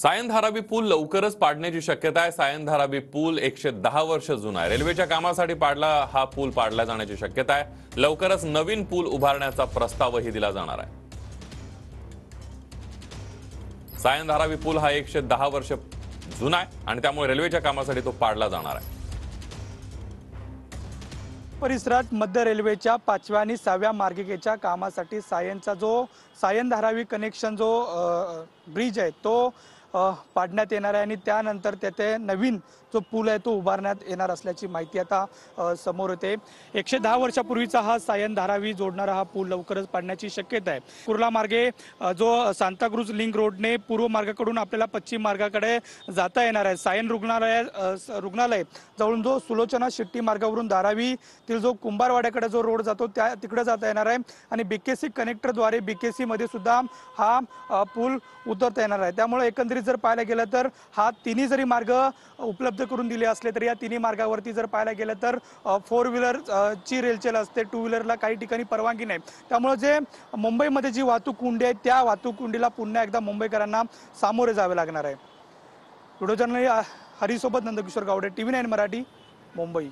सायन धारावी पूल लवकरच पाडण्याची शक्यता आहे। सायन धारावी पूल 110 वर्ष जुना आहे। रेल्वेच्या कामासाठी हा पूल पाडला जाण्याची शक्यता आहे। लवकरच नवीन पूल उभारण्याचा प्रस्तावही दिला जाणार आहे। सायन धारावी पूल हा 110 वर्ष जुना आहे आणि त्यामुळे रेल्वेच्या कामासाठी तो पाडला जाणार आहे। परिसरात मध्य रेल्वेच्या 5व्या आणि 6व्या मार्गिकेच्या कामासाठी सायन धारावी कनेक्शन ब्रिज आहे तो पाडण्यात येणार आहे आणि त्यानंतर तेथे नवीन जो पूल आहे तो उभारण्यात येणार असल्याची माहिती आता समोर येते। 110 वर्षापूर्वीचा हा सायन धारावी जोडणारा हा पूल लवकरच पाडण्याची शक्यता आहे। कुर्ला मार्गे जो सांताक्रूज लिंक रोडने पूर्व मार्गाकडून आपल्याला पश्चिम मार्गाकडे जाता येणार आहे। सायन रुग्णालय जवळून जो सुलोचना शेट्टी मार्गावरून धारावीतील जो कुंभारवाड्याकडे जो रोड जातो त्या तिकडे जाता येणार आहे आणि बीकेसी कनेक्टरद्वारे बीकेसी मध्ये सुद्धा हा पूल उतरता येणार आहे। त्यामुळे एकंदरीत जर पाहायला गेलं तर हा तिन्ही जरी मार्ग उपलब्ध करून दिले असले तरी या तिन्ही मार्गावरती जर पाहायला गेलं तर 4 व्हीलर ची रेलचेल असते, 2 व्हीलरला काही ठिकाणी परवानगी नाही। त्यामुळे जे मुंबईमध्ये जी वाहतूक कोंडी आहे त्या वाहतूक कोंडीला पुन्हा एकदा मुंबईकरांना सामोरे जावे लागणार आहे। व्हिडिओ जर्नलिस्ट हरीसोबत नंदकिशोर गावडे, TV9 मराठी, मुंबई।